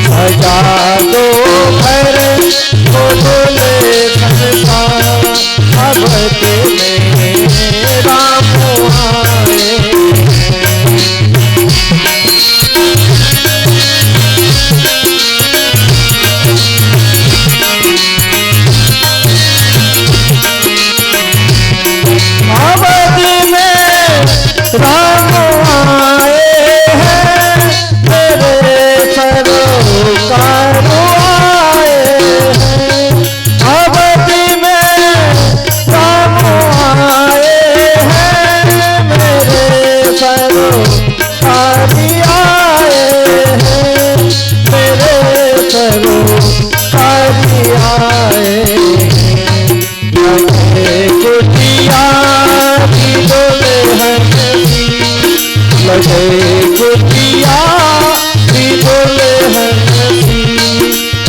सजा दो घर को बोले संसा, अब में राम आए। अवध में राम आए हैं, मेरे सरोकार आए हैं। अवध में राम आए हैं, मेरे सरोकार आए हैं, मेरे सरोकार आए हैं। कुटिया की डोले हंसी, लगे कुटिया की डोले हंसी,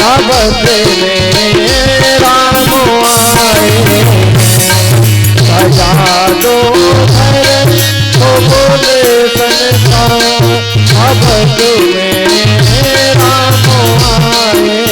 अवध में राम आए। सजा दो घर को बोले संसा, अवध में राम आए।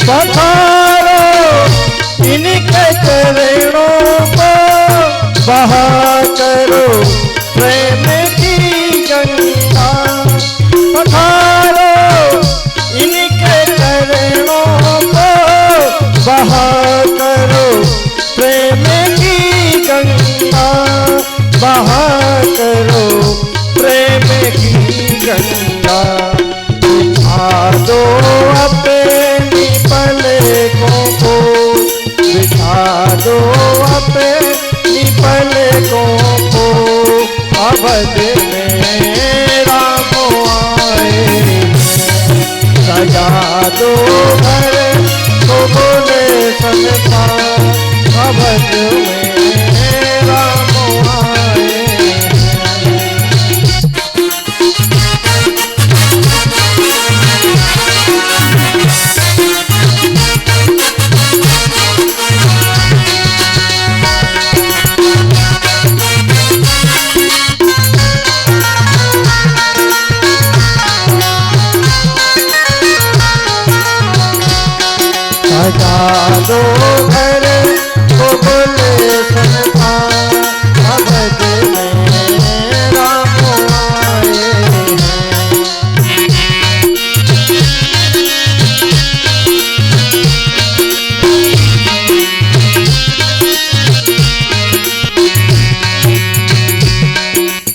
पधारो इनके चरणों को, बहा करो प्रेम की गंगा। पधारो इनके चरणों को, बहा करो प्रेम की गंगा, बहा करो प्रेम की गंगा। बिछा दो अपनी पलकों को, बिछा दो अपनी पलकों को, अवध में राम आए। सजा दो घर को बोले संसा, अवध में राम आए। सजा दो घर को बोले संसा, अवध में राम आए हैं।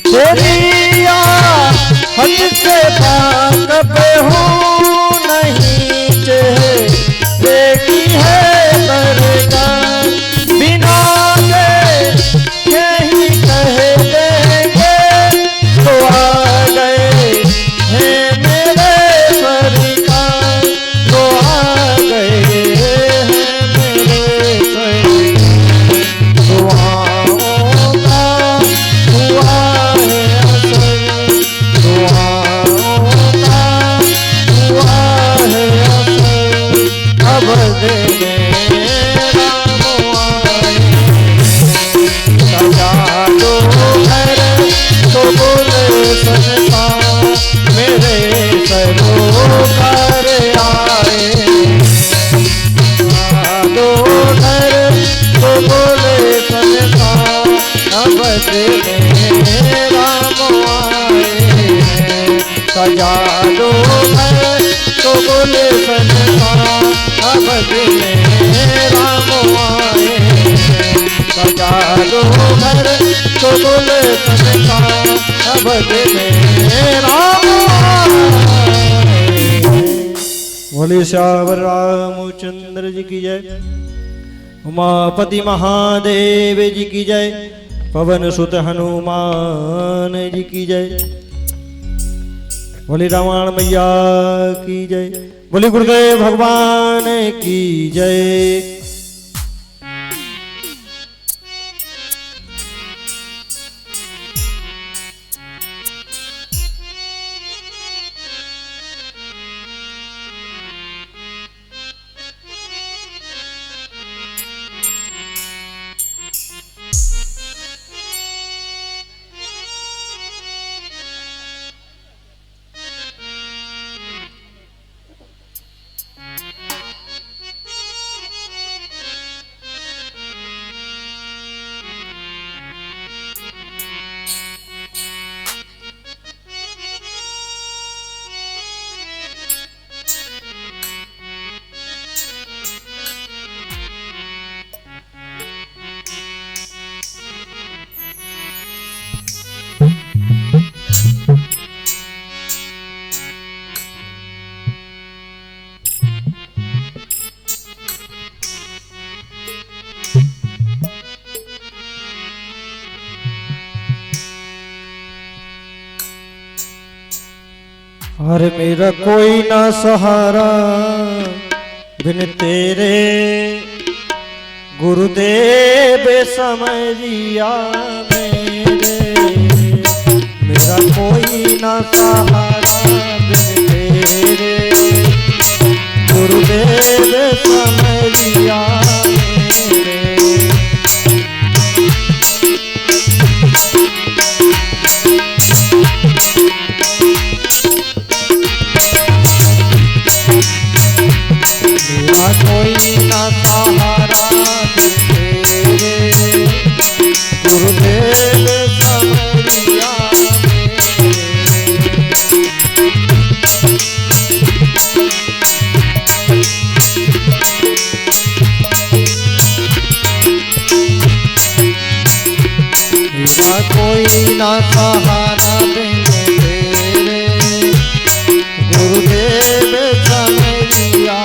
तेरी हद से वाक़िफ़ हूँ नहीं, चेहरे है दरगाह, बिना देखे ही कह देंगे तो आ गए हैं मेरे सरकार, तो आ गए हैं मेरे सरकार। दुआओं का हुआ है असर, दुआओं का हुआ है असर, अवध में राम आए। सजा दो घर को बोले संसा, मेरे सरोकार आए। सजा दो घर को बोले संसा, अवध में राम आए। सजा दो घर को बोले संसा, अवध में राम आए। सजा दो घर को बोले संसा, अवध में राम आए। बोले श्यावर रामचंद्र जी की जय। उमापति महादेव जी की जय। पवन सुत हनुमान जी की जय। बोले रावण मैया की जय। बोले गुरुदेव भगवान की जय। अरे मेरा कोई ना सहारा बिन तेरे गुरुदेव समझिया मेरे। मेरा कोई ना सहारा बिन तेरे गुरुदेव समझिया मेरे। मेरा कोई ना सहारा बिन तेरे गुरुदेव समझिया मेरा कोई ना सहारा बिन तेरे गुरुदेव समझिया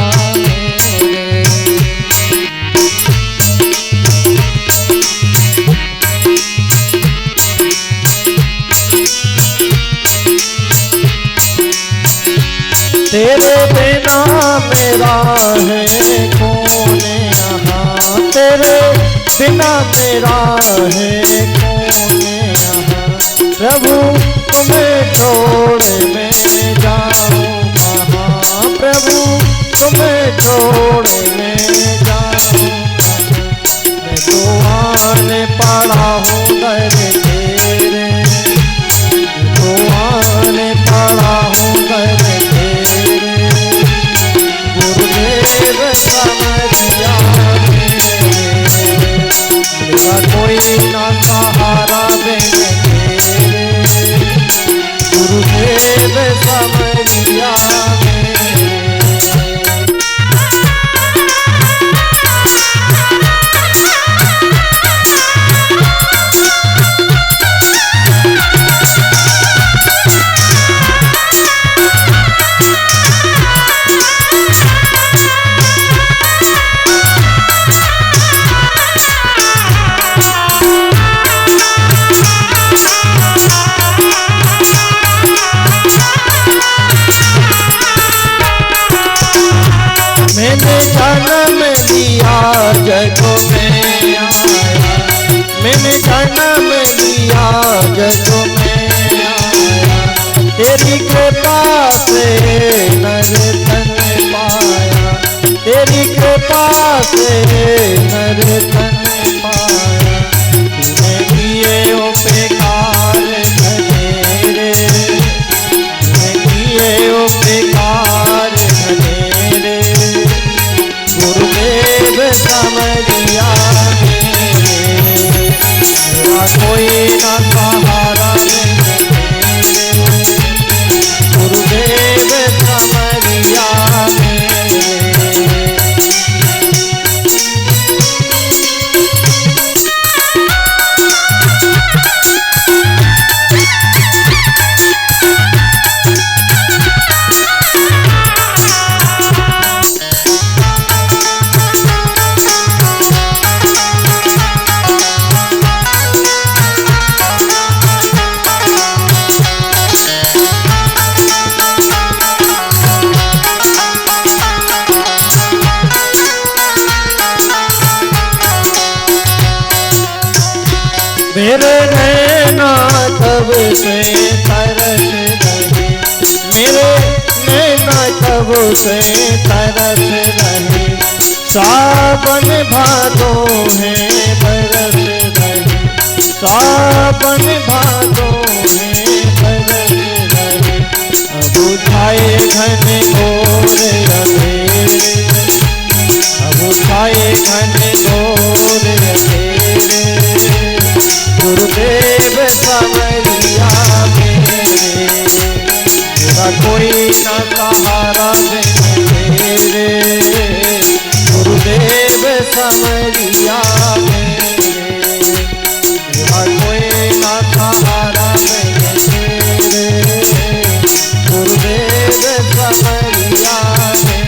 तेरे बिना मेरा है कौन यहाँ। तेरे बिना मेरा है कौन यहाँ। प्रभु तुम्हें छोड़ मैं जाऊँ कहाँ। प्रभु तुम्हें छोड़ मैं जाऊँ कहाँ। मैं तो आने पड़ा हूँ दर तेरे। तो आने पड़ा हूँ दर गुरुदेव समझिया मेरे। मेरा कोई ना सहारा बिन तेरे गुरुदेव समझिया मेरे। मैंने जन्म लिया जग में आया। मैंने जन्म लिया जग में आया। तेरी कृपा से नर तन पाया। तेरी कृपा से नर तन पाया। तूने किए उपकार घनेरे। तूने किए उपकार घनेरे। गुरुदेव समझिया मेरे। मेरा कोई ना सहारा बिन तेरे गुरुदेव समझिया मेरे। मेरे नैना तब से तरस रहे, मेरे नैना तब से तरस रहे, सावन भादो है बरस रहे, सावन भादो है बरस रहे, अब उठाए घन घोर अंधेरे, अब उठाए घन घोर अंधेरे, गुरुदेव संवरिया मेरे, मेरा कोई न सहारा मेरे, गुरुदेव संवरिया मेरे, मेरा कोई न सहारा मेरे, गुरुदेव संवरिया मेरे।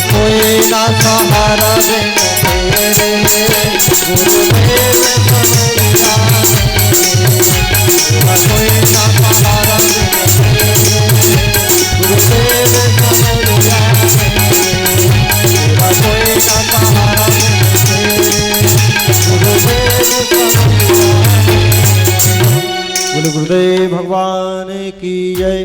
कोई ना सहारा मेरे, गुरुदेव संवरिया मेरा कोई ना सहारा मेरे, गुरुदेव संवरिया मेरा कोई ना सहारा मेरे, गुरुदेव संवरिया। बोले गुरुदेव भगवान की जय।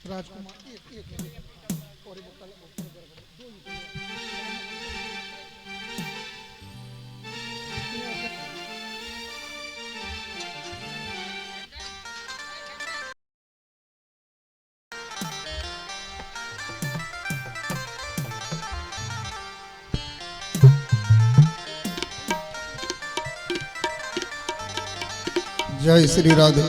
राजकुमार एक और जय श्री राधे।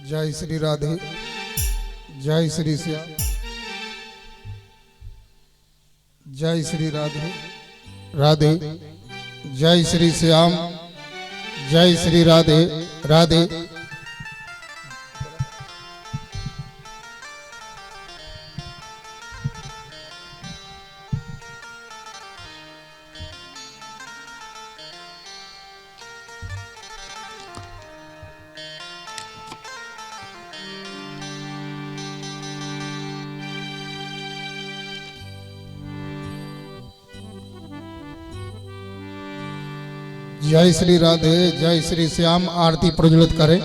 जय श्री राधे, जय श्री श्याम, जय श्री राधे राधे, जय श्री श्याम, जय श्री राधे राधे। जय श्री राधे, जय श्री श्याम। आरती प्रज्वलित करें।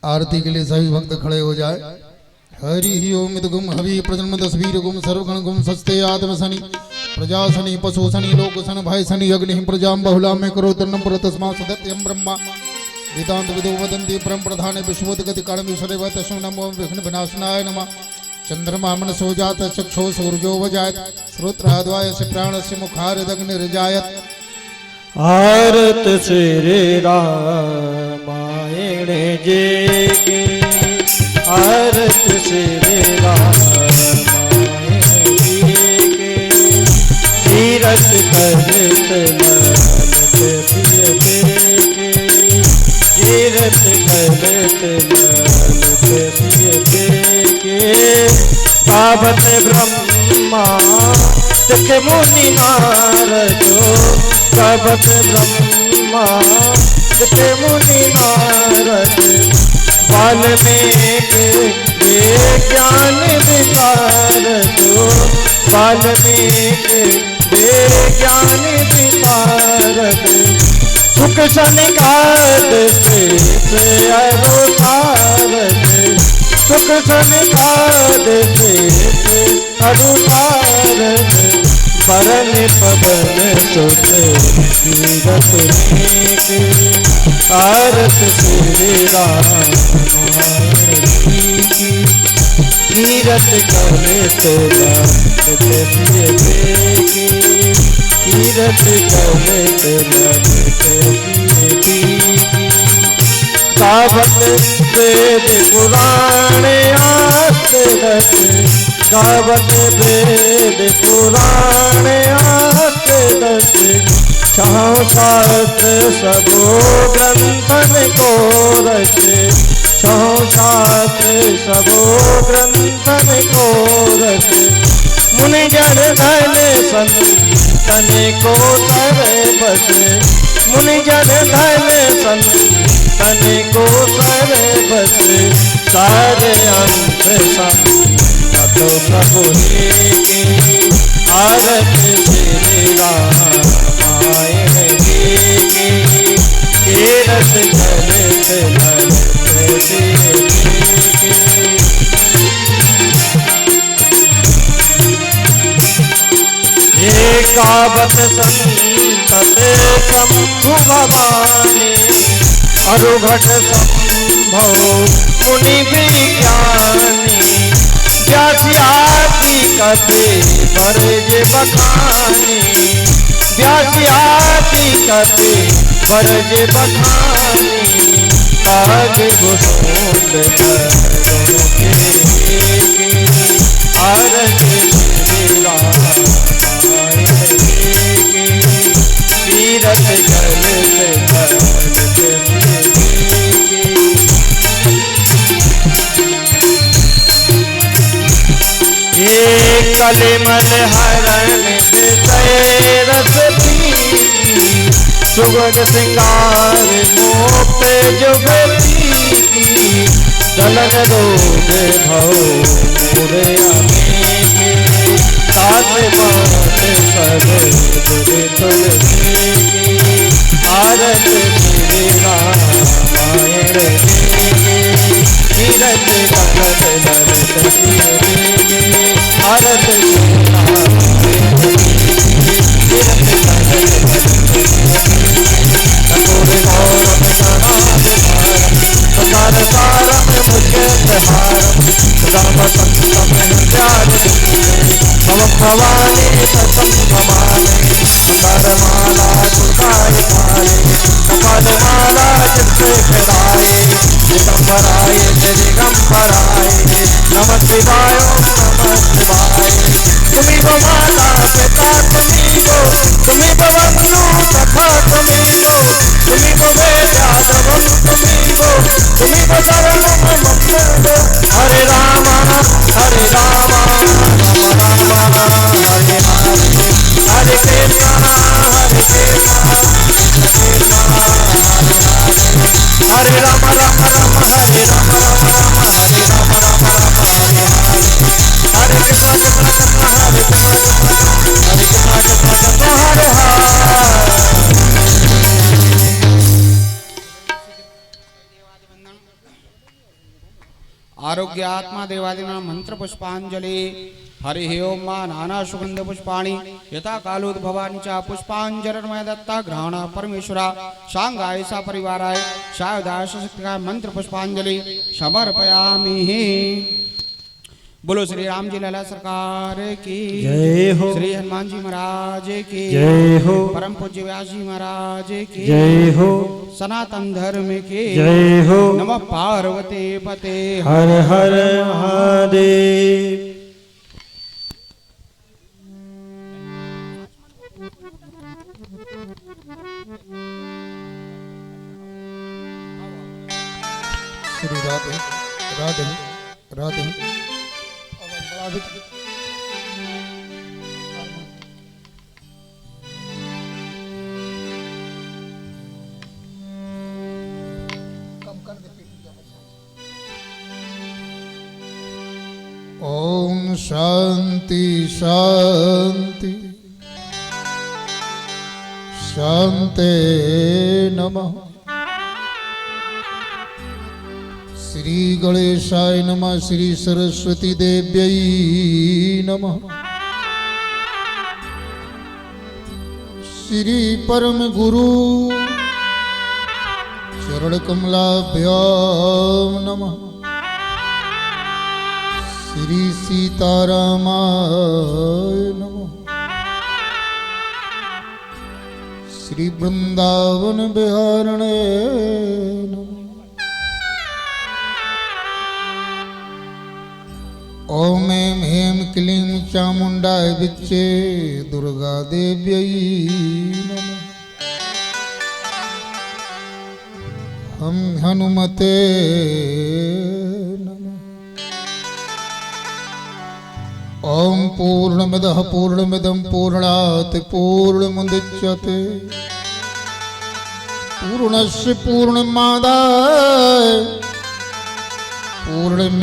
आरती के लिए सभी भक्त खड़े हो जाए। हरि ही ओम गुम हवि प्रजन्म दसवीर गुम सर्वगण गुम सस्ते आत्म शनि प्रजा शनि पशु शनि लोक शन भय शनि अग्नि प्रजा बहुला में करो तन्नम पुर तस्मा सदत्यम ब्रह्मा वेदांत विदो वदंती परम प्रधान विश्वोदगति कालमीश्वरे व तस्मै नमो विघ्न विनाशनाय नमः। चंद्रमा मनसो जात चक्षो सूर्यो वजायत श्रोत्राद्वाय से प्राणस्य मुखारदग्निर्जायत। आरत श्री रामायण जे के आरत श्री रामायण जी के तीरथ करत लालत प्रिय के तीरथ करत लालत प्रिय के पावत ब्रह्मा तक मुनि नारदो पावत ब्रह्मा तक मुनि नारद वाल्मीकि ज्ञान विशारदो वाल्मीकि ज्ञान विशारद सुख सनिकाद से अरुसारद सुख सनिकाद से अरुसारद परन पवन सुत तीरथ के आरत श्री रामायण जी की तीरथ करत लालत प्रिय के तीरथ करत लालत प्रिय की। गावत वेद पुराण आसरत गावत वेद पुराण आसरत छाओ शास्त्र सबो ग्रंथन को रचे छाओ शास्त्र सबो ग्रंथन को रचे मुनि जन धन संतन को तर बसे मुनि जन धन संतन को तर बसे सारे अंत संतो प्रभु के आरत श्री रामायण जी के तीरथ करत लालत प्रिय के। एकावत संतते शंभु भवानी अरुघट संभव मुनि विज्ञानी व्यासी कपि बरज बखानी व्यासी कपि बरज बखानी काग भुसुंड धरों के आरत श्री रामायण जी के तीरथ करत लालत प्रिय के। ये कलिमल हरण विषय रस पीकी सुगंध श्रृंगार मोप जुगती दलन रोग भव मुरे अनेके सात बात सब बुरे तुलसी की आरत श्री रामायण जी के तीरथ करत लालत प्रिय के आरत श्री रामायण जी के तीरथ करत लालत कपूर गौरव सनाद सकार सारम मुझे हारम राम संतम प्यार भव भवानी सतम भवानी कर माला चुकाए थारे कपाल माला चित्ते फिराए दिगंबराय दिगंबराय नमः शिवाय नमः शिवाय तुम्ही वो माता पिता तुम्ही वो बंधु सखा तुम्ही वो वेद्यादवम तुम्ही वो शरणम मंगल हरे राम हरे राम राम राम हरे हरे हरे कृष्ण हरे कृष्ण हरे राम राम राम हरे राम राम राम हरे राम राम राम हरे हरे हरे कृष्ण कृष्ण कृष्ण हरे कृष्ण कृष्ण हरे कृष्ण कृष्ण कृष्ण हरे हरे। आरोग्य आत्मा देवादीनां मंत्र पुष्पांजलि। हरि ओम मा नाना सुगंध पुष्पाणि यथा कालोद्भवानि च पुष्पांजलिर्मय दत्ता ग्रहण परमेश्वरा सांगाय सा परिवाराय सायुधाय शक्तिकाय मंत्र पुष्पांजलि समर्पयामि। बोलो श्री राम जी लाला सरकार की जय हो। श्री हनुमान जी महाराज की जय हो। परम पूज्य व्यास जी महाराज की जय हो। सनातन धर्म की जय हो। नमः पार्वती पते हर हर महादेव। श्री राधे राधे राधे। ओम शांति शांति शांति नमः। श्री गणेशाय नमः। श्री सरस्वती देव्यै नमः। श्री परम गुरु चरण कमलाभ्याम नमः। श्री सीतारामाय नमः। श्री वृंदावन बिहारणे नमः। ओम ऐं ह्रीं क्लीं चामुण्डाय विच्चे दुर्गा देव्यै नमः। हम हनुमते नमः। ओम पूर्णमदः पूर्णमिदं पूर्णात् पूर्णमुदच्यते पूर्णस्य पूर्णमादाय पूर्णमेवावशिष्यते।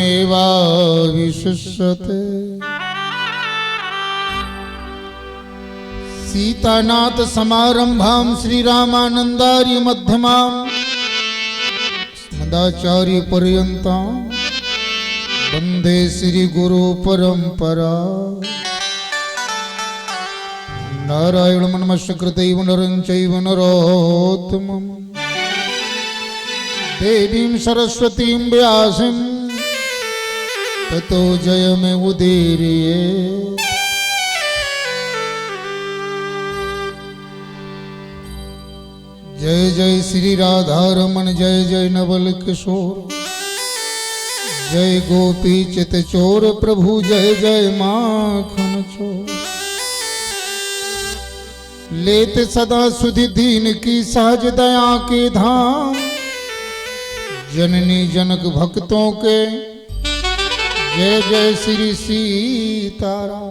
सीतानाथ समारंभां श्रीरामानन्दार्य मध्यमां अस्मदाचार्य पर्यन्तां वन्दे श्री गुरु परंपरा। नारायणं नमस्कृत्य नरं चैव नरोत्तमम् देवीं सरस्वतीं व्यासं ततो जयमुदीरये। जय जय श्री राधारमण जय जय नवल किशोर जय गोपी चित चोर प्रभु जय जय माखन चोर। लेते सदा सुधि दीन की सहज दया के धाम जननी जनक भक्तों के जय जय श्री सीताराम।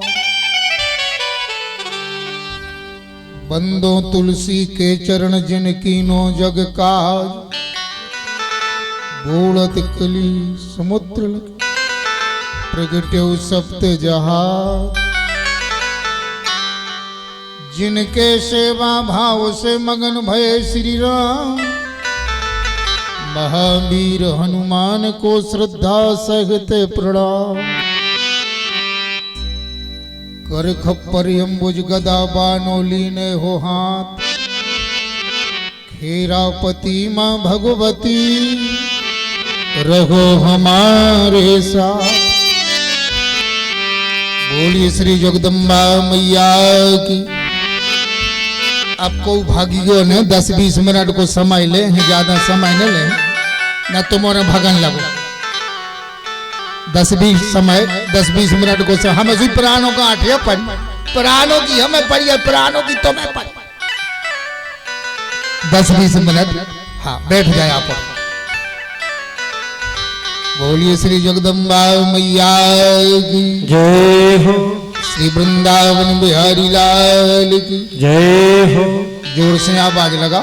बंदो तुलसी के चरण जिन कीनो जग काज बोलत कली समुद्र प्रगट्यो सप्त जहाज। जिनके सेवा भाव से मगन भय श्री राम महावीर हनुमान को श्रद्धा सहित प्रणाम। कर खप्पर अम्बुज गदा बानो लीने हो हाथ खेरापति माँ भगवती रहो हमारे साथ। बोलिए श्री जगदम्बा मैया की। आपको भागियों ने 10-20 मिनट को समय ले, ज्यादा समय न ले ना तुम्हारे भगन लगो। 10-20 मिनट को से हम उसी प्राणों का आठिया पढ़ प्राणों की हमें पढ़िए प्राणों की तो मैं पढ़ 10-20 मिनट। हाँ बैठ जाए आप। बोलिए श्री जगदम्बा मैया की जय हो। श्री वृंदावन बिहारी लाल की जय हो। जोर से आवाज लगा।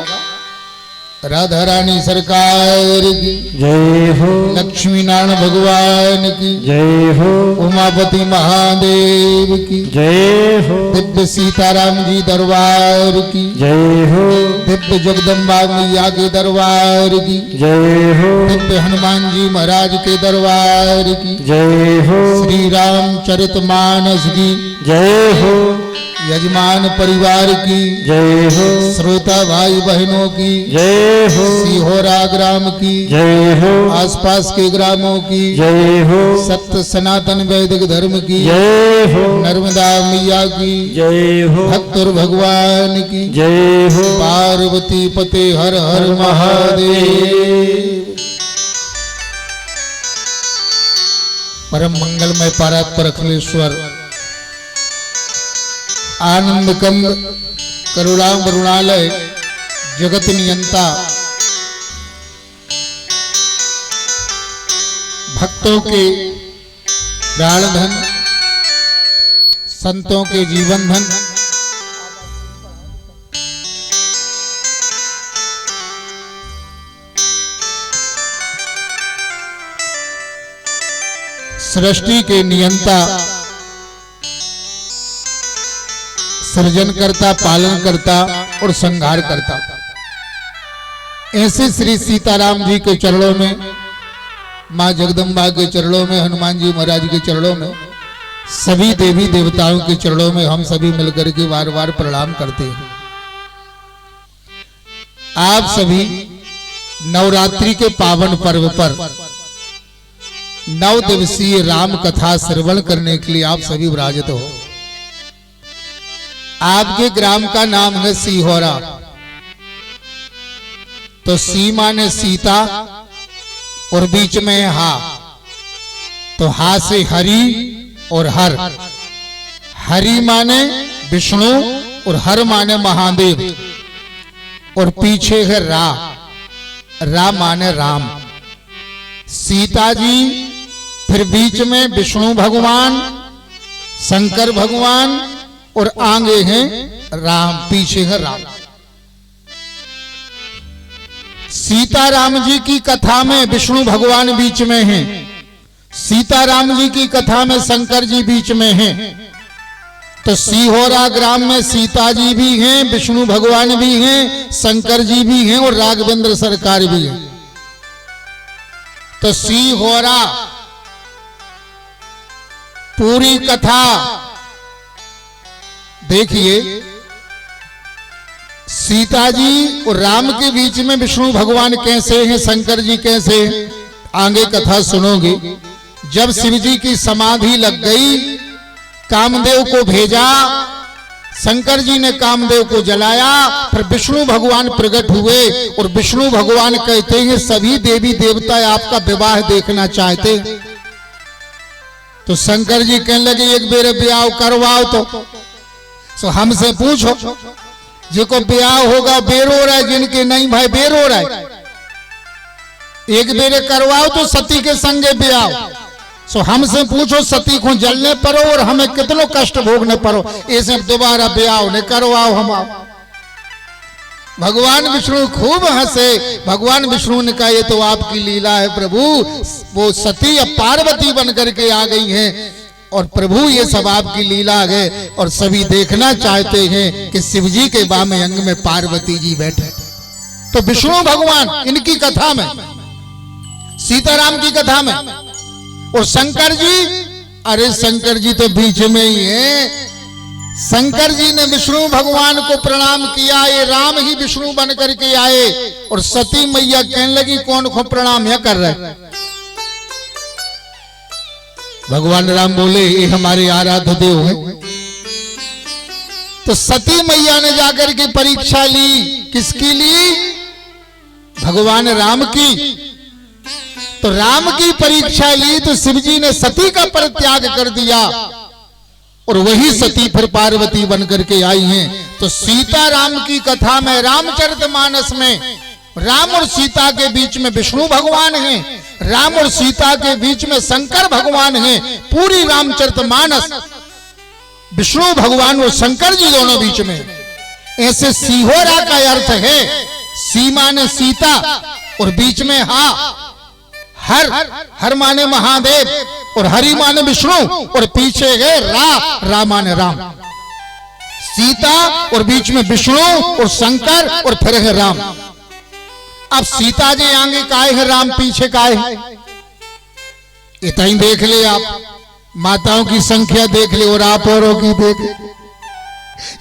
राधा रानी सरकार की जय हो, लक्ष्मी नारायण भगवान की जय हो, उमापति महादेव की जय हो, दिव्य सीताराम जी दरबार की जय हो, दिव्य जगदम्बा मैया के दरबार की जय हो, दिव्य हनुमान जी महाराज के दरबार की जय हो, श्री रामचरितमानस की जय हो, यजमान परिवार की जय हो, श्रोता भाई बहनों की जय हो, सीहोरा ग्राम की जय हो, आसपास के ग्रामों की जय हो, सत्य सनातन वैदिक धर्म की जय हो, नर्मदा मैया की जय हो, भक्तुर भगवान की जय हो, पार्वती पते हर हर महादेव। परम मंगलमय परात्पर अखिलेश्वर आनंद कंद करुणामरुणालय जगत नियंता भक्तों के प्राण धन संतों के जीवन धन सृष्टि के नियंता सृजन करता पालन करता और संहार करता ऐसे श्री सीताराम जी के चरणों में मां जगदम्बा के चरणों में हनुमान जी महाराज के चरणों में सभी देवी देवताओं के चरणों में हम सभी मिलकर के बार बार प्रणाम करते हैं। आप सभी नवरात्रि के पावन पर्व पर 9 दिवसीय राम कथा श्रवण करने के लिए आप सभी विराजित हो। आपके ग्राम का नाम है सीहोरा। तो सी माने सीता और बीच में है हा, तो हा से हरि और हर। हरि माने विष्णु और हर माने महादेव और पीछे है रा, रा माने राम। सीता जी फिर बीच में विष्णु भगवान शंकर भगवान और आगे हैं राम, पीछे है राम। सीताराम जी की कथा में विष्णु भगवान बीच में हैं, सीताराम जी की कथा में शंकर जी बीच में हैं। तो सीहोरा ग्राम में सीता जी भी हैं, विष्णु भगवान भी हैं, शंकर जी भी हैं और राघवेंद्र सरकार भी हैं। तो सीहोरा पूरी कथा देखिए। सीता जी और राम के बीच में विष्णु भगवान कैसे हैं, शंकर जी कैसे हैं, आगे कथा सुनोगे। जब शिव जी की समाधि लग गई, कामदेव को भेजा, शंकर जी ने कामदेव को जलाया, फिर विष्णु भगवान प्रकट हुए और विष्णु भगवान कहते हैं सभी देवी देवता आपका विवाह देखना चाहते। तो शंकर जी कहने लगे एक बेर ब्याह करवाओ। तो हमसे पूछो जिनको ब्याह होगा बेर हो रहा है, जिनके नहीं भाई बेर हो रहा है। एक बेरे करवाओ तो सती के संगे ब्याह। सो हमसे पूछो सती को जलने पड़ो और हमें कितनों कष्ट भोगने पड़ो, ऐसे दोबारा ब्याह ने करवाओ हम। भगवान विष्णु खूब हंसे। भगवान विष्णु ने कहा ये तो आपकी लीला है प्रभु। वो सती अब पार्वती बन करके आ गई हैं और प्रभु ये सब आपकी लीला है और सभी देखना चाहते हैं कि शिव जी के बामे अंग में पार्वती जी बैठे। तो विष्णु भगवान इनकी कथा में, सीताराम की कथा में, और शंकर जी, अरे शंकर जी तो बीच में ही है। शंकर जी ने विष्णु भगवान को प्रणाम किया, ये राम ही विष्णु बन करके आए। और सती मैया कहने लगी कौन को प्रणाम है कर रहे। भगवान राम बोले ये हमारे आराध्य देव हैं। तो सती मैया ने जाकर के परीक्षा ली, किसकी ली? भगवान राम की। तो राम की परीक्षा ली तो शिव जी ने सती का परित्याग कर दिया और वही सती फिर पार्वती बन करके आई हैं। तो सीता राम की कथा में, रामचरितमानस में, राम और सीता के बीच में विष्णु भगवान हैं, राम और सीता के बीच में शंकर भगवान हैं। पूरी रामचरितमानस विष्णु भगवान और शंकर जी दोनों बीच में। ऐसे सीहोरा का अर्थ है सी माने सीता और बीच में हा, हर माने महादेव और हरि माने विष्णु और पीछे है रा माने राम। सीता और बीच में विष्णु और शंकर और फिर है राम। अब सीता जी आगे काय है, राम पीछे काय है, इतना ही देख ले आप। माताओं की संख्या देख ले और आप औरों की देख ले।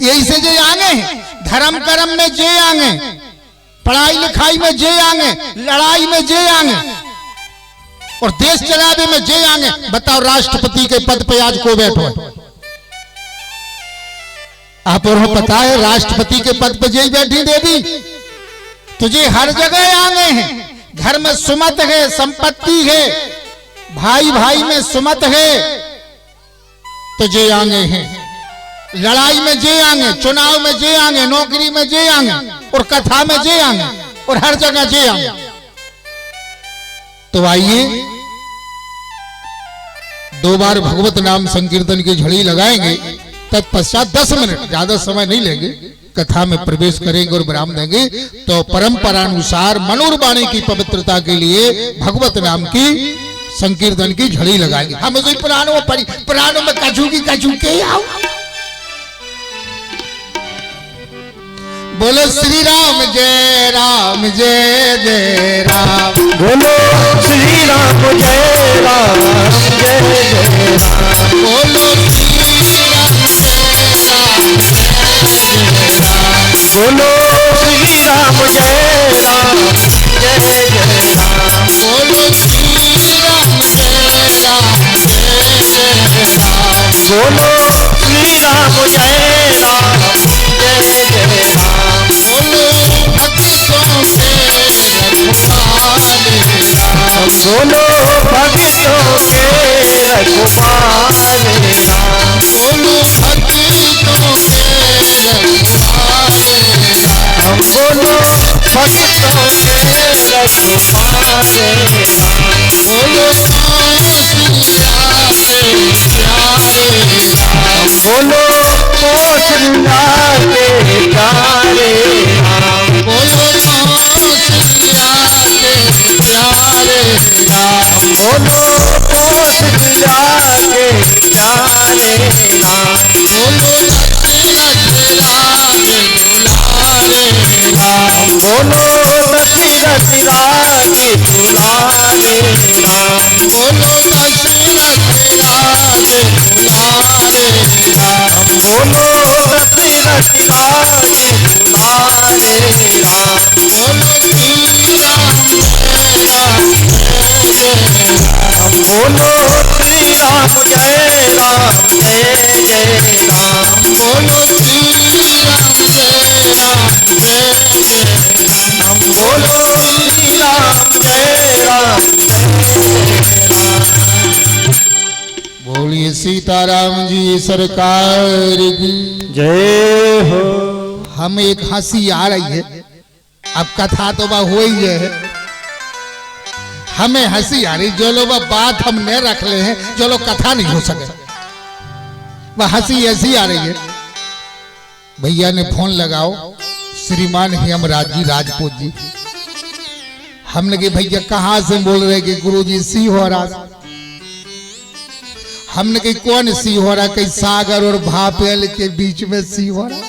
यही से जे आगे हैं, धर्म कर्म में जे आगे, पढ़ाई लिखाई में जे आगे, लड़ाई में जे आगे और देश चलावे में जे आगे। बताओ राष्ट्रपति के पद पे आज को बैठो है? आप और पता है राष्ट्रपति के पद पे जे बैठी देवी, तुझे हर जगह आगे हैं। घर में सुमत है, संपत्ति है, भाई भाई में सुमत है, तो जे आगे हैं। लड़ाई में जे आगे, चुनाव में जे आगे, नौकरी में जे आगे और कथा में जे आगे और हर जगह जे आगे। तो आइए 2 बार भगवत नाम संकीर्तन की झड़ी लगाएंगे, तत्पश्चात 10 मिनट, ज्यादा समय नहीं लेंगे, कथा में प्रवेश करेंगे और विराम देंगे। तो परंपरानुसार मनोरवाणी की पवित्रता के लिए भगवत नाम की संकीर्तन की झड़ी लगाएंगे। हम उसे पुराणों में कछू के आओ। बोलो श्री राम जय राम जय जय राम। बोलो श्री राम जय राम जय जय राम। बोलो श्री राम जय राम जय राम। बोलो श्री राम जय राम जय जय राम। बोलो श्री राम जय राम जय जय राम। बोलो श्री राम जय राम जय जय राम। बोलो भक्तों के रखवाले राम। बोलो भक्तों के रखवाले राम। बोलो भक्तों के रखवाले राम। बोलो भक्तों के रखवाले राम। बोलो श्रीया के प्यारे राम। बोलो श्रीया के प्यारे राम। बोलो श्रीया के प्यारे राम। बोलो श्रीया के प्यारे राम। बोलो दशरथ राज दुलारे राम। बोलो दशरथ राज दुलारे राम। बोलो दशरथ राज दुलारे राम। बोलो श्री राम जय राम जय जय राम। बोलो श्री राम जय राम जय जय राम। बोलो श्री राम जय राम जय जय राम। बोलो श्री राम जय राम जय राम। बोलिए सीताराम जी सरकार की जय हो। हम एक हंसी आ रही है, अब कथा तो वह हो ही है, हमें हंसी आ रही। जो लोग बात हम न रख ले हैं, जो लोग कथा नहीं हो सके, वह हंसी ऐसी आ रही है। भैया ने फोन लगाओ, श्रीमान हेमराज जी राजपूत जी। हमने कहा भैया कहाँ से बोल रहे कि गुरुजी सीहोरा। हमने कही कौन सीहोरा? कहीं सागर और भापेल के बीच में सीहोरा।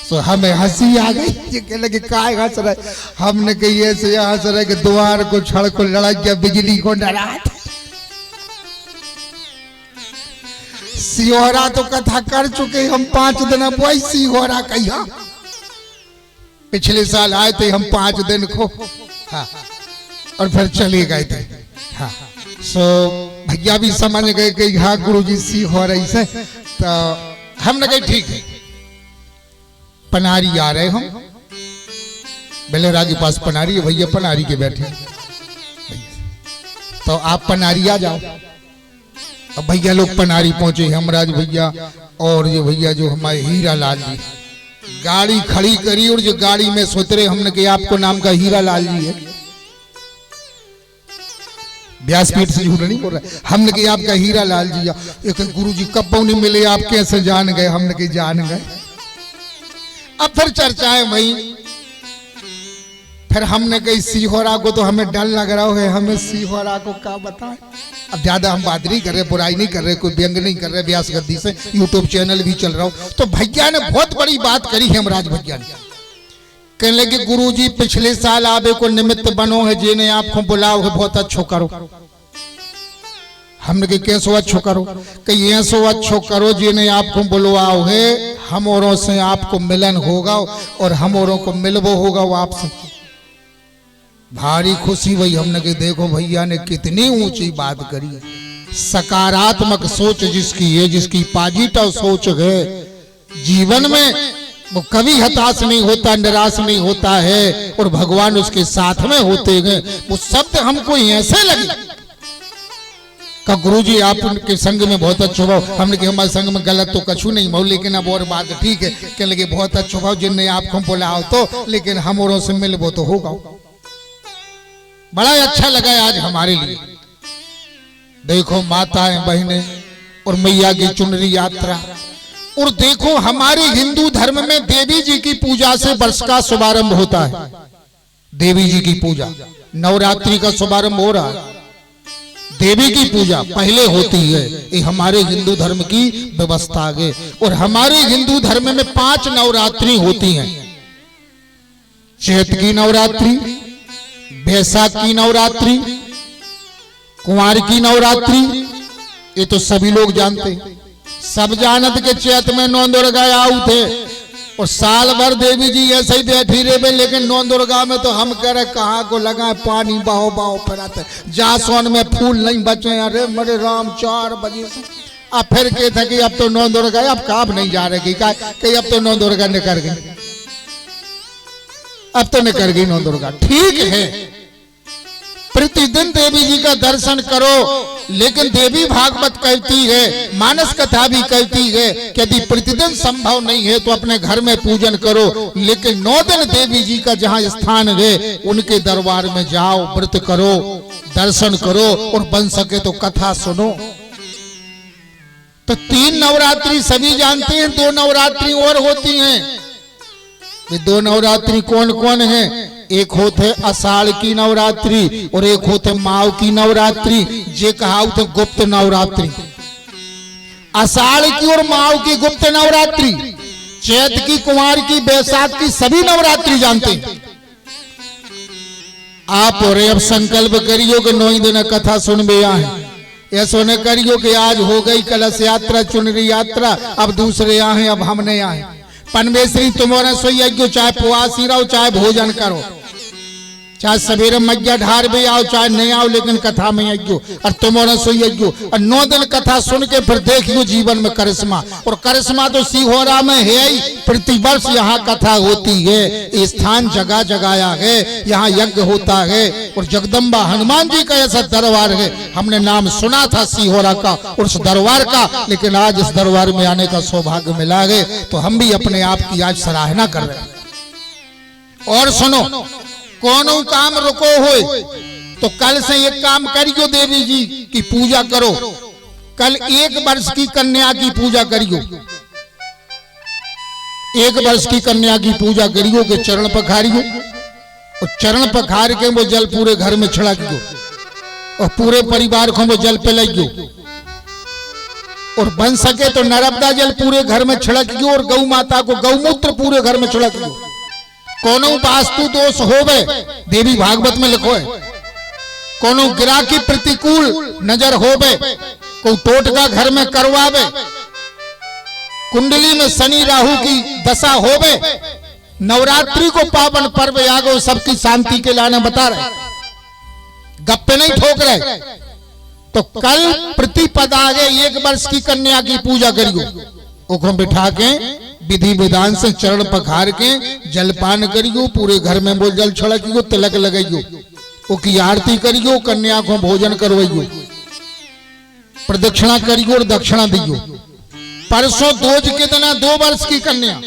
तो हमें हंसी आ गई, ये कहने कि काय हंस रहे। हमने कही ऐसे हंस रहे कि द्वार को छड़ को लड़ा गया, बिजली को डरा। सिहोरा तो कथा कर चुके हम 5 दिन। अब वही सिहोरा कहिया, पिछले साल आए थे हम 5 दिन को, हाँ, और फिर चले गए थे। हाँ, सो भैया भी समझ गए कि हाँ गुरुजी सिहोरा से। तो हमने कही ठीक है, पनारी आ रहे हम, बेलेरा के पास पनारी है, भैया पनारी के बैठे, तो आप पनारी आ जाओ। अब भैया लोग पनारी पहुंचे, हेमराज भैया और ये भैया जो हमारे हीरा लाल जी गाड़ी खड़ी करी, और जो गाड़ी में सोतरे हमने कहा आपको नाम का हीरा लाल जी है, व्यासपीठ से झूठ नहीं बोल रहा। हमने कहा आपका हीरा लाल जी, एक गुरुजी कब पौने मिले, आप कैसे जान गए? हमने कहा जान गए। अब फिर चर्चाएं वही फिर हमने कही सीहोरा को तो हमें डर लग रहा है, हमें सीहोरा को क्या बताएं। अब ज्यादा हम बात नहीं कर रहे, बुराई नहीं कर रहे, कोई व्यंग नहीं कर रहे, व्यास गद्दी से यूट्यूब चैनल भी चल रहा हूं। तो भैया ने बहुत बड़ी बात करी है, हमराज भैया ने कहने लगे गुरुजी पिछले साल आवे को निमित्त बनो है, जिन्हें आपको बुलाओ है बहुत अच्छो करो। हमने कहा कैसो अच्छो करो, कहीं ऐसो अच्छो करो जिन्हें आपको बुलवाओ है, हम औरों से आपको मिलन होगा और हम औरों को मिलबो होगा वो आपसे। भारी खुशी हुई। हमने कहा देखो भैया ने कितनी ऊंची बात करी है। सकारात्मक सोच जिसकी है, जिसकी पॉजिटिव सोच है, जीवन में वो कभी हताश नहीं होता, निराश नहीं होता है और भगवान उसके साथ में होते हैं। वो शब्द हमको ऐसे लगे का गुरुजी आप उनके संग में बहुत अच्छो भाव। हमने कहा हमारे संग में गलत तो कछु नहीं भाव, लेकिन अब और बात ठीक है। कहने लगे बहुत अच्छो भाव, जिनने आपको बुलाओ तो, लेकिन हम औरों से मिलबो तो होगा। बड़ा अच्छा लगा आज हमारे लिए। देखो माताएं बहनें और मैया की चुनरी यात्रा, और देखो हमारे हिंदू धर्म में देवी जी की पूजा से वर्ष का शुभारंभ होता है। देवी जी की पूजा, नवरात्रि का शुभारंभ हो रहा है। देवी की पूजा पहले होती है, ये हमारे हिंदू धर्म की व्यवस्था है। और हमारे हिंदू धर्म में 5 नवरात्रि होती हैं। चैत की नवरात्रि, बैसाख की नवरात्रि, कुंवार की नवरात्रि, ये तो सभी लोग जानते हैं। सब जानत के चैत में नौ दुर्गा आऊ थे और साल भर देवी जी ऐसे ही बैठी रहे। लेकिन नौ दुर्गा में तो हम कह रहे कहाँ को लगा पानी बहो बहो फिराते, जासौन में फूल नहीं बचे। अरे मेरे राम 4 बजे से अब फिर के थे कि अब तो नौ दुर्गा, अब काब नहीं जा रहे कि अब तो नौ दुर्गा निकल गई, अब तो निकल गई नौ दुर्गा। ठीक है, प्रतिदिन देवी जी का दर्शन करो, लेकिन देवी भागवत कहती है, मानस कथा भी कहती है कि यदि प्रतिदिन संभव नहीं है तो अपने घर में पूजन करो, लेकिन 9 दिन देवी जी का जहां स्थान है उनके दरबार में जाओ, व्रत करो, दर्शन करो और बन सके तो कथा सुनो। तो 3 नवरात्रि सभी जानते हैं, 2 नवरात्रि और होती हैं। वे 2 नवरात्रि कौन कौन है? एक होते आषाढ़ की नवरात्रि और एक होते माव की नवरात्रि, जे कहा थे गुप्त नवरात्रि। आषाढ़ की और माव की गुप्त नवरात्रि, चैत की, कुमार की, बैसाख की सभी नवरात्रि जानते हैं आप। और अब संकल्प करियो कि 9 दिन कथा सुनबे आए, ऐसा न करियो कि आज हो गई कलश यात्रा, चुनरी यात्रा, अब दूसरे आए, अब हमने आए। पनवेश्वरी तुम्हारा सोई आइयो, चाहे पुआसी रहो, चाहे भोजन करो, चाहे सवेरे मज्जा ढार भी आओ, चाहे नहीं आओ, लेकिन कथा में आइयो और तुम्हारा सोई आइयो। और 9 दिन कथा सुन के फिर देखियो जीवन में करिश्मा। और करिश्मा तो सीहोरा में है ही, प्रतिवर्ष यहाँ कथा होती है। ये स्थान जगह जगाया है, यहाँ यज्ञ होता है और जगदम्बा हनुमान जी का ऐसा दरबार है। हमने नाम सुना था सीहोरा का और उस दरबार का, लेकिन आज इस दरबार में आने का सौभाग्य मिला है, तो हम भी अपने आप की आज सराहना कर रहे हैं। और सुनो, कोनो काम रुको हो तो कल से एक काम करियो, देवी जी की पूजा करो। कल 1 वर्ष की कन्या की पूजा करियो, 1 वर्ष की कन्या की पूजा करियो के चरण पखारियो और चरण पखार के वो जल पूरे घर में छिड़कियो और पूरे परिवार को वो जल पिलाइयो। और बन सके तो नर्मदा जल पूरे घर में छिड़कियो और गौ माता को गौमूत्र पूरे घर में छिड़कियो। कोनो वास्तु दोष होवे, देवी भागवत में लिखो है, कोनो ग्रह की प्रतिकूल नजर होवे, कोई टोटका घर में करवावे, कुंडली में शनि राहु की दशा होवे, नवरात्रि को पावन पर्व आगो सबकी शांति के लाने बता रहे, गप्पे नहीं ठोक रहे। तो कल प्रतिपद आगे 1 वर्ष की कन्या की पूजा करियो, उनको बिठा के विधि विधान से चरण पखार के जलपान करियो, पूरे घर में वो जल छिड़कियो, तिलक लगाइयो, उसकी आरती करियो, कन्या को भोजन करवाइयो, प्रदक्षिणा करियो और दक्षिणा दियो। परसों दोज के दिन 2 वर्ष की कन्या।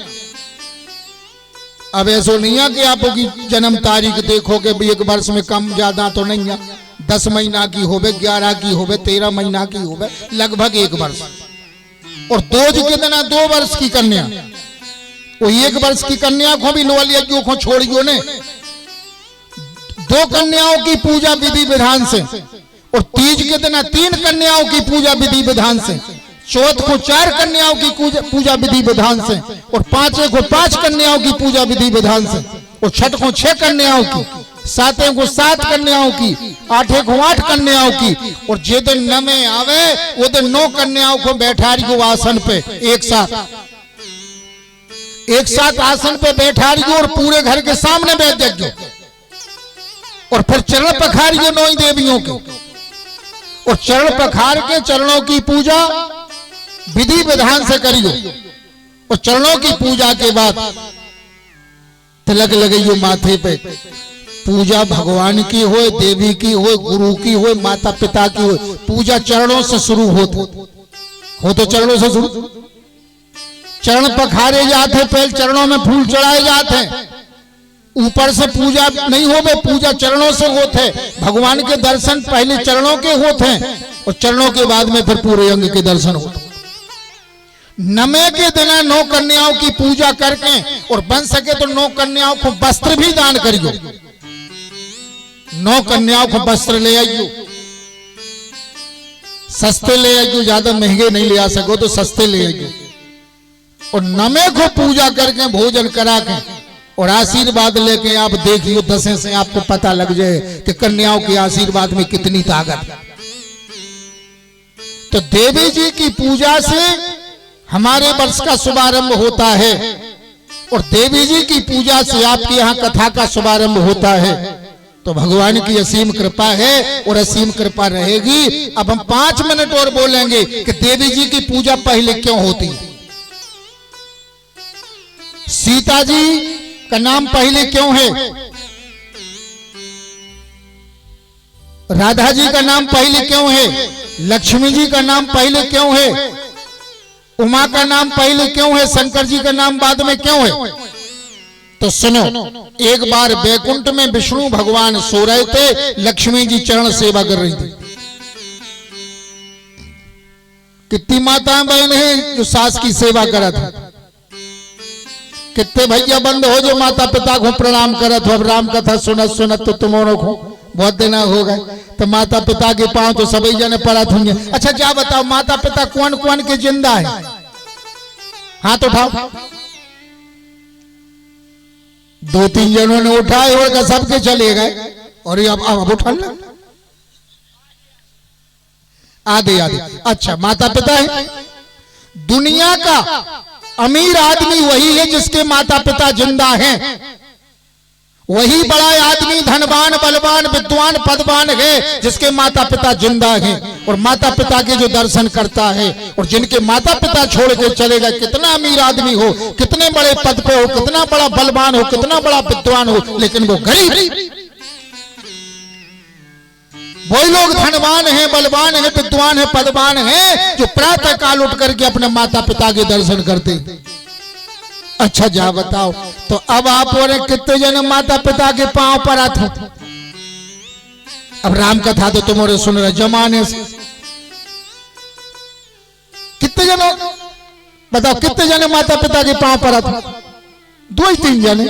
अब ऐसा नहीं है कि आपकी जन्म तारीख देखोगे 1 वर्ष में कम ज्यादा तो नहीं है, 10 महीना की होवे, 11 की होवे, 13 महीना की होवे, लगभग 1 वर्ष। और दोज के दिन 2 वर्ष की कन्या, वो 1 वर्ष की कन्या को भी लोलिया को छोड़ियो ने 2 कन्याओं की पूजा विधि विधान से, और तीज के दिन 3 कन्याओं की पूजा विधि विधान से, चौथ को 4 कन्याओं की पूजा विधि विधान से, और 5वें को 5 कन्याओं की पूजा विधि विधान से, और छठ को 6 कन्याओं की, 7वें को 7 कन्याओं की, 8वें को 8 कन्याओं की, और जे दिन नवे आवे वो दिन 9 कन्याओं को बैठारी को आसन पे एक साथ आसन पे बैठारी को, और पूरे घर के सामने बैठ जाओ, और फिर चरण पखारियो 9 देवियों के, और चरण पखार के चरणों की पूजा विधि विधान से करियो, और चरणों की पूजा के बाद तिलक लगाइयो माथे पे। पूजा भगवान की हो, देवी की हो, गुरु की हो, माता पिता की हो, पूजा चरणों से शुरू हो तो चरणों से शुरू। चरण पखारे जाते, पहले चरणों में फूल चढ़ाए जाते, ऊपर से पूजा नहीं होवे, पूजा चरणों से होते। भगवान के दर्शन पहले चरणों के होते हैं, और चरणों के बाद में फिर पूरे अंग के दर्शन होते। नमे के दिन 9 कन्याओं की पूजा करके, और बन सके तो 9 कन्याओं को वस्त्र भी दान करियो। 9 कन्याओं को वस्त्र ले आइयो, सस्ते ले आइयो, ज्यादा महंगे नहीं ले आ सको तो सस्ते ले आइयो, और नमे को पूजा करके भोजन करा के और आशीर्वाद लेके आप देखियो, 10 से आपको पता लग जाए कि कन्याओं के आशीर्वाद में कितनी ताकत है। तो देवी जी की पूजा से हमारे वर्ष का शुभारंभ होता है, और देवी जी की पूजा से आपके यहाँ कथा का शुभारंभ होता है। तो भगवान की असीम कृपा है, और असीम कृपा रहेगी। अब हम 5 मिनट और बोलेंगे कि देवी जी की पूजा पहले क्यों होती है। सीता जी का नाम पहले क्यों है, राधा जी का नाम पहले क्यों है, लक्ष्मी जी का नाम पहले क्यों है, उमा का नाम पहले क्यों है, शंकर जी का नाम बाद में क्यों है। तो सुनो, एक बार बैकुंठ में विष्णु भगवान सो रहे थे, लक्ष्मी जी चरण सेवा कर रही थी। कितनी माताएं बहन हैं जो सास की सेवा करा था, कितने भैया बंद हो जो माता पिता को प्रणाम करत हो। अब राम कथा सुनत सुनत तो तुम्हारों को बहुत दिन हो गए, तो माता पिता के पांव तो सभी जने पड़ा होंगे। अच्छा क्या बताओ, माता पिता कौन कौन के जिंदा है, हाथ उठाओ। 2-3 जनों ने उठाए और सबके चले गए, और अब उठा लो आधे। अच्छा, माता पिता है। दुनिया का अमीर आदमी वही है जिसके माता पिता जिंदा हैं। वही बड़ा आदमी धनवान बलवान विद्वान पदवान है जिसके माता पिता जिंदा हैं, और माता पिता के जो दर्शन करता है। और जिनके माता पिता छोड़ के चले गए, कितना अमीर आदमी हो, कितने बड़े पद पे हो, कितना बड़ा बलवान हो, कितना बड़ा विद्वान हो, लेकिन वो गरीब। वही लोग धनवान हैं, बलवान हैं, विद्वान हैं, पदवान हैं, जो प्रातः काल उठ करके अपने माता पिता के दर्शन करते। अच्छा जा बताओ, तो अब आप और कितने जन माता पिता के पांव पर आते। अब राम कथा तो तुम्हारे सुन रहे जमाने से, कितने जन बताओ, कितने जने माता पिता के पांव पर आते? 2-3 जने।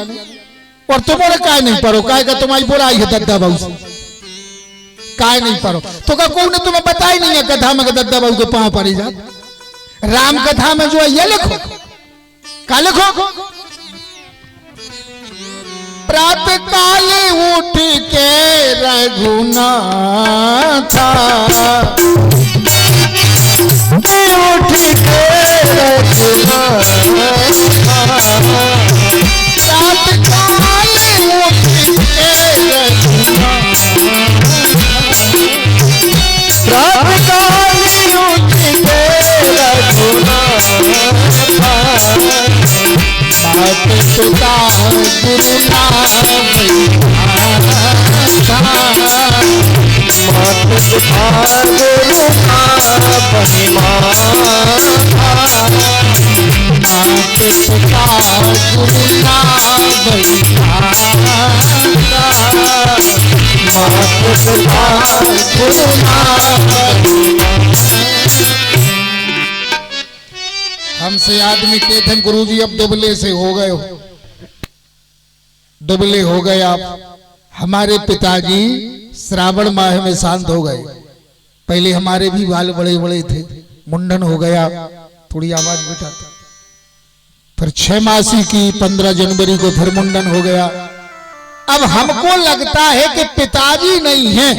और तुम्हारे काय नहीं पढ़ो, काय का तुम्हारी बुराई है दद्दा बाबू से, काय नहीं पढ़ो तो का कोई ने तुम्हें बताया नहीं है कथा में दद्दा बाबू के पांव पर ही जा। राम कथा में जो है ये लिखो, क्या लिखो? प्रातः काल उठ के रघुनाथ उठ के रघुनाथ, प्रातः काल उठ के रघुनाथ, प्रातः काल उठ के रघुनाथ, मात पिता गुरु नाम मात पिता गुरु नाम मात पिता गुरु नाम मात पिता गुरु नाम। हमसे आदमी कहते हैं गुरुजी अब दुबले से हो गए हो, दुबले हो गए आप, हमारे पिताजी श्रावण माह में शांत हो गए। पहले हमारे भी बाल बड़े बड़े थे, मुंडन हो गया, थोड़ी आवाज बेटा, फिर 6 मासी की 15 जनवरी को फिर मुंडन हो गया। अब हमको लगता है कि पिताजी नहीं है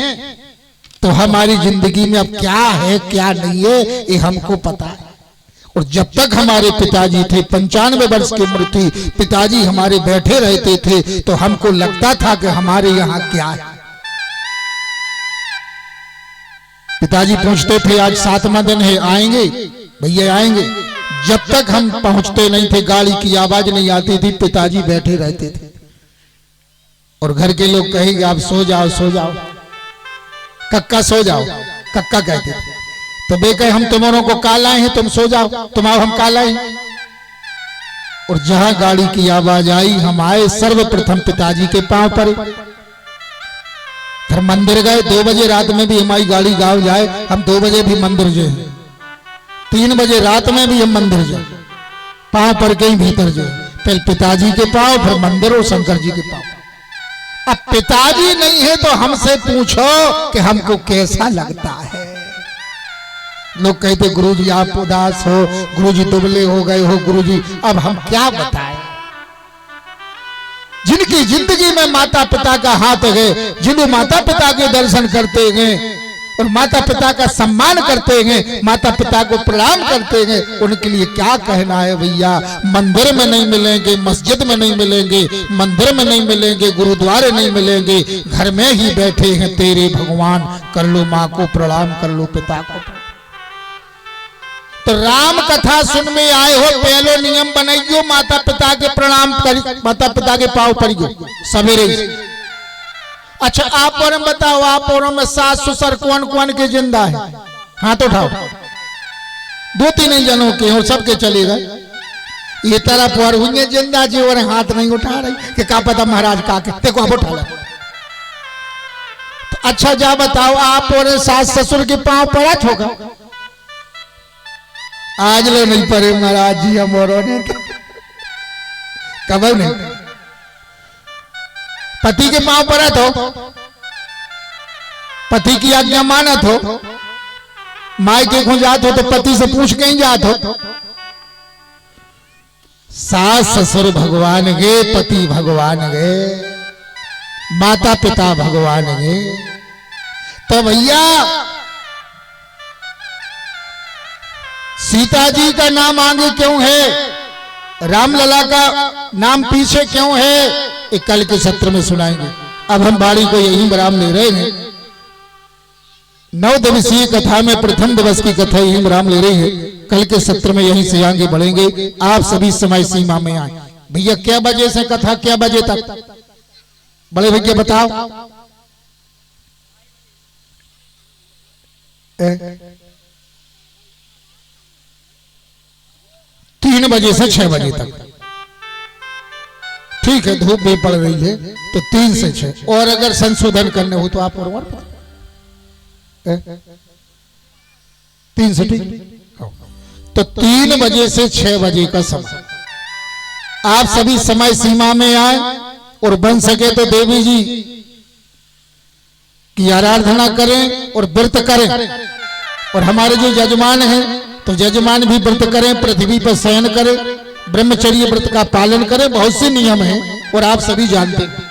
तो हमारी जिंदगी में अब क्या है क्या नहीं है ये हमको पता है। और जब तक हमारे पिताजी थे, 95 वर्ष की उम्र थी, पिताजी हमारे बैठे रहते थे तो हमको लगता था कि हमारे यहाँ क्या है। पिताजी पूछते थे आज 7वां दिन है, आएंगे भैया आएंगे। जब तक हम पहुंचते नहीं थे, गाड़ी की आवाज नहीं आती थी, पिताजी बैठे रहते थे। और घर के लोग कहेंगे आप सो जाओ सो जाओ, कक्का सो जाओ, कक्का कहते थे। तो बे कहे हम तुम्हारों को काल आए हैं, तुम सो जाओ, तुम आओ हम काल आए। और जहां गाड़ी की आवाज आई हम आए, सर्वप्रथम पिताजी के पांव पड़े, फिर मंदिर गए। 2 बजे रात में भी हमारी गाड़ी गाँव जाए, हम 2 बजे भी मंदिर जाए, 3 बजे रात में भी हम मंदिर जाए, पांव पर के ही भीतर जाए। पहले पिताजी के पांव, फिर मंदिर और शंकर जी के पांव। अब पिताजी नहीं है तो हमसे पूछो कि हमको कैसा लगता है। लोग कहते गुरुजी आप उदास हो, गुरुजी दुबले हो गए हो, गुरुजी अब हम क्या बताएं। जिनकी जिंदगी में माता पिता का हाथ है, जिन्हें माता पिता के दर्शन करते हैं और माता पिता का सम्मान करते हैं, माता पिता को प्रणाम करते हैं, उनके लिए क्या कहना है भैया। मंदिर में नहीं मिलेंगे, मस्जिद में नहीं मिलेंगे, मंदिर में नहीं मिलेंगे, गुरुद्वारे नहीं मिलेंगे, घर में ही बैठे हैं तेरे भगवान। कर लो माँ को प्रणाम, कर लो पिता को। तो राम कथा सुन में आए हो, पहलो नियम बनाइयो माता पिता के प्रणाम करी, माता पिता के पाँव पड़ियो सवेरे। अच्छा आप और बताओ, आप और में सास ससुर कौन कौन के जिंदा है? हाथ उठाओ। 2-3 जनों के और सबके चले गए। ये तरफ और हुए जिंदा जी और हाथ नहीं उठा रही कि क्या पता महाराज का के देखो आप उठा ले। तो अच्छा जा बताओ, आप और सास ससुर के पांव पड़ा होगा? आज लो नहीं पड़े महाराज जी, हम औरों ने कबर नहीं। पति के पांव पड़ा तो पति की आज्ञा मानत हो, माई के खो जात हो तो पति से पूछ के ही जात हो। सास ससुर भगवान गे, पति भगवान गे, माता पिता भगवान गे। तो भैया सीता जी का नाम आगे क्यों है, रामलला का नाम पीछे क्यों है, एक कल के सत्र में सुनाएंगे। अब हम बाड़ी को यही विराम ले रहे हैं। 9 दिवसीय कथा में प्रथम दिवस की कथा यही विराम ले रही है। कल के सत्र में यहीं से आगे बढ़ेंगे। आप सभी समय सीमा में आए। भैया क्या बजे से कथा, क्या बजे तक? बड़े भैया बताओ। 3 बजे से 6 बजे तक। ठीक है, धूप भी पड़ रही है तो 3 से 6, और अगर संशोधन करने हो तो आप और 3 से ठीक। तो 3 बजे से 6 बजे का समय आप सभी समय सीमा में आए, और बन सके तो देवी जी की आराधना करें और व्रत करें। और हमारे जो यजमान हैं तो यजमान भी व्रत करें, पृथ्वी पर शयन करें, ब्रह्मचर्य व्रत का पालन करें। बहुत से नियम हैं और आप सभी जानते हैं।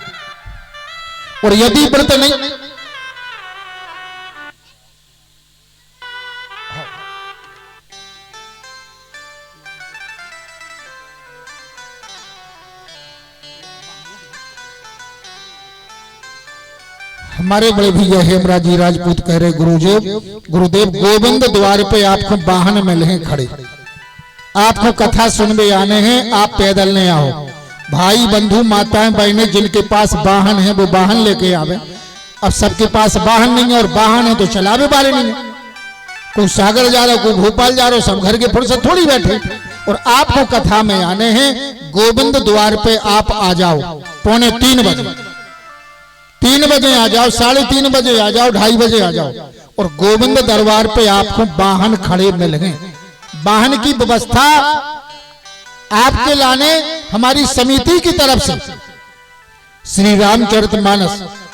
और यदि व्रत नहीं, हमारे बड़े भैया हेमराज जी राजपूत कह रहे गुरुदेव गोविंद द्वार पे आपको वाहन में लें खड़े, आपको कथा सुनने आने हैं, आप पैदल नहीं आओ। भाई बंधु माताएं बहनें जिनके पास वाहन है वो वाहन लेके आवे। अब सबके पास वाहन नहीं है, और वाहन है तो चलावे वाले नहीं है। कोई सागर जा रहा, कोई भोपाल जा रहा, सब घर के फुर्सत थोड़ी बैठे। और आपको कथा में आने हैं, गोविंद द्वार पे आप आ जाओ 2:45 बजे, 3 बजे आ जाओ, 3:30 बजे आ जाओ, 2:30 बजे आ जाओ। और गोविंद दरबार पे आपको वाहन खड़े मिलेंगे। वाहन की व्यवस्था आपके लाने हमारी समिति की तरफ से श्री रामचरितमानस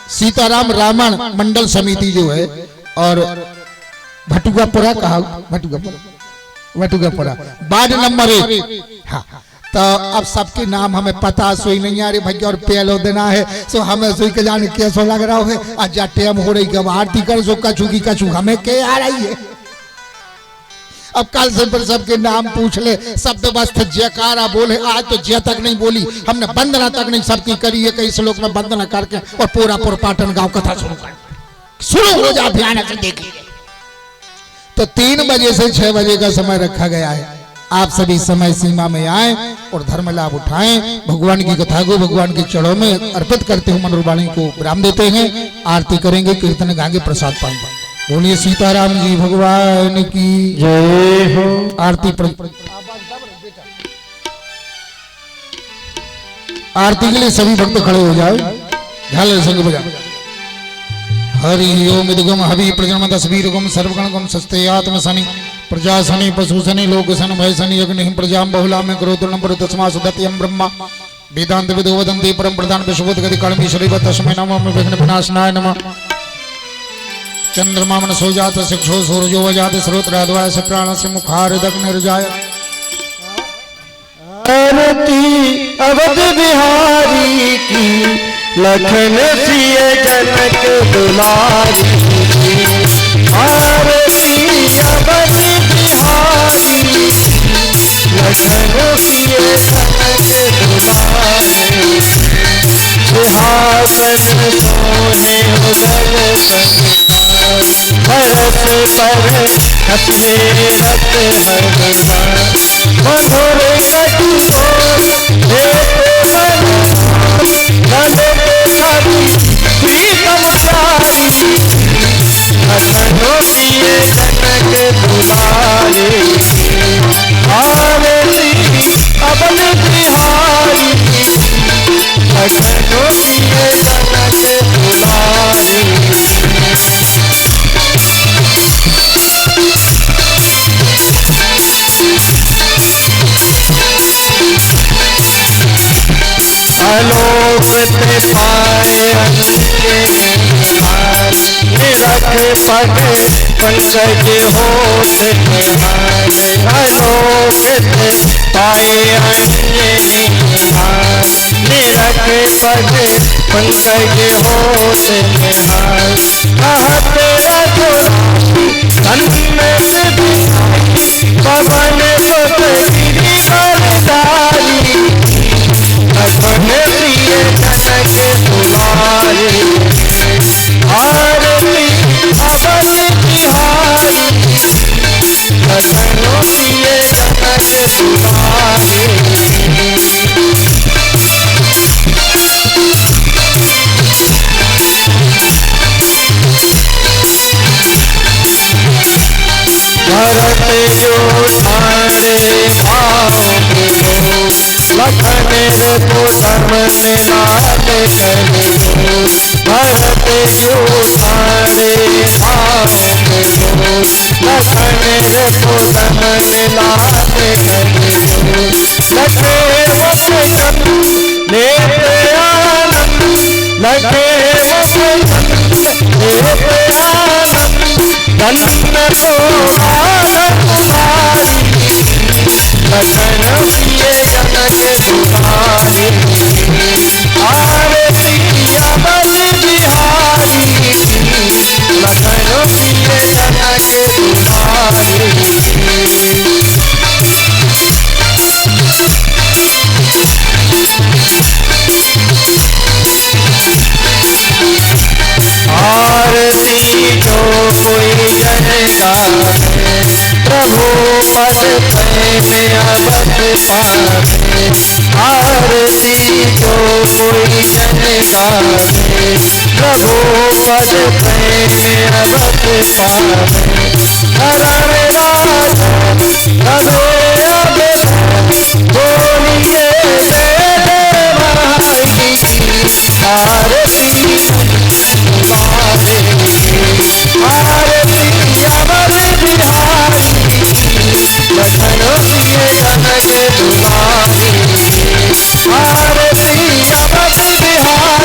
सीताराम रामायण मंडल समिति जो है और भटुगापुरा कहा भटुगापुरा वार्ड नंबर 1। हाँ तो अब सबके नाम हमें पता सोई नहीं आ रही भैया और पहलो देना है सो हमें सोई के जाने कैसो लग रहा है आज जा टेम हो रही कब आरती कर सो कछू की कछू हमें के आ रही है। अब कल से फिर सबके नाम पूछ ले शब्द वस्त जयकारा बोले आज तो जय तक नहीं बोली हमने वंदना तक नहीं सबकी करी है कई श्लोक में वंदना करके और पूरा पाटन गांव कथा शुरू हो जा ध्यान से देखिए। तो 3 बजे से 6 बजे का समय रखा गया है। आप सभी समय सीमा में आए और धर्म लाभ उठाएं। भगवान की कथा को भगवान के चरणों में अर्पित करते हुए मनोरवाणी को विराम देते हैं। आरती करेंगे कीर्तन गाएंगे प्रसाद पाएंगे। बोलिए सीताराम जी भगवान की जय हो। आरती आरती के लिए सभी भक्त खड़े हो जाओ झाल संग बजा। हरि ओम इदगम हवि प्रजन्म तस्वीर गुम सर्वगण गुम सस्ते आत्म सनि प्रजा सनि पशु सनि लोक सन भय सनि अग्नि प्रजाम बहुला में करोतु नंबर तस्मा सुदत्यम ब्रह्मा वेदांत विदो वदन्ति परम प्रधान विश्ववत गति कर्मी शरीर तस्मै नमः विघ्न विनाशनाय नमः। चंद्रमा मन सो जात शिक्षो सूरजो वजात स्रोत्राद्वाय से प्राण से मुखार दग्निर्जाय। आरती अवध बिहारी की लखन सिय जनक दुलारी की। आरती अवध बिहारी लखन सिय जनक दुलारी। सिंहासन सोहे उदर भरत पर हसने रत हरदान। मधुर कटु प्रीतम प्यारी लखनऊ पिए जनक दुलारे। आरती अवध बिहारी लखनऊ पिए जनक दुलारे। आलोक ते पाए रख पग पंकज होत निहाल। आलोक ते पाए रख पग पंकज होत निहाल। कहत रघुराई सन्नत पवन सुत गिरि बरदारी। लखन प्रिय जनक दुलारे। आरती अवध बिहारी लखनऊ प्रिय जनक दुलारे। भरत जो ठाणे भाव लखन पुतम लाल करो। भरत जो ठाणे भाव लखन पुतम लाल करो। लखे वचन लेत आनंद लखे वचन लेत आनंद। धन्य सोहान कुमारी लखन प्रिय जनक दुलारी। आरती अवध बिहारी लखन प्रिय जनक दुलारी। आरती जो कोई जन गावे प्रभु पद प्रेम अवध पावे। आरती जो कोई जन गावे प्रभु पद प्रेम अवध पावे। हरण राजा हरे बोलिए जय भाई आरती आरती अवध बिहारी लखनऊ प्रिय जनक दुलारी। आरती अवध बिहारी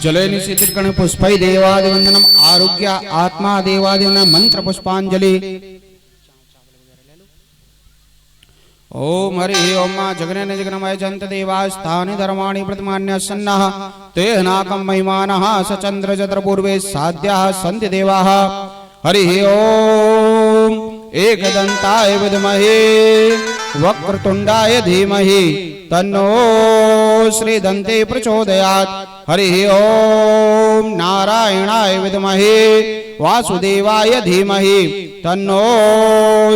जले निषेधिकण पुष्पै देवादिवंदनम आरोग्य आत्मा देवादिवंदन मंत्र पुष्पांजलि। ओम हरि ओम जगने जगनमय जंत देवास्तानि धर्माणि प्रतिमान्य सन्नः तेहनाकं महिमानः सचंद्र जत्र पूर्वे साध्याः सन्ति देवाः। हरि ओम एकदंताय विद्महे वक्रतुंडाय धीमहि तन्नो श्रीदन्ते प्रचोदयात्। हरि ओम नारायणाय विद्महे वासुदेवाय धीमहि तन्नो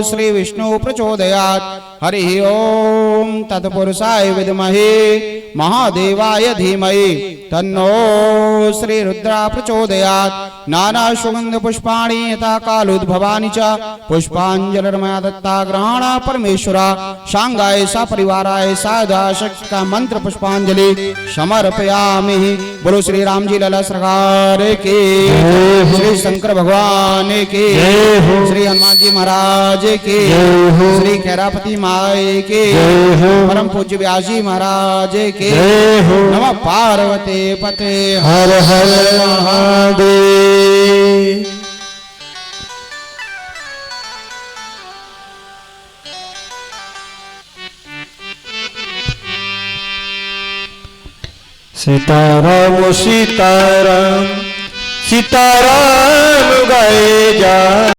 श्री विष्णु प्रचोदयात्। हरि ओम तत्पुरुषाय विद्महे महादेवाय धीमहि तन्नो श्री रुद्रा प्रचोदयात्। नाना सुगंध पुष्पाणि यथा कालोद्भवानि च पुष्पांजलिर्मया दत्ता ग्रहण परमेश्वरा। शांगाय सा परिवाराय सादाशक्ति का मंत्र पुष्पांजलि समर्पयामि। बोलो श्री राम जी लला सरकार की, श्री शंकर भगवान की, श्री हनुमान जी महाराज की, श्री खैरापति माई की, परम पूज्य व्यास जी महाराज की। नमः पार्वती पते हर हर महादेव। सीताराम सीताराम सीताराम गाए जा।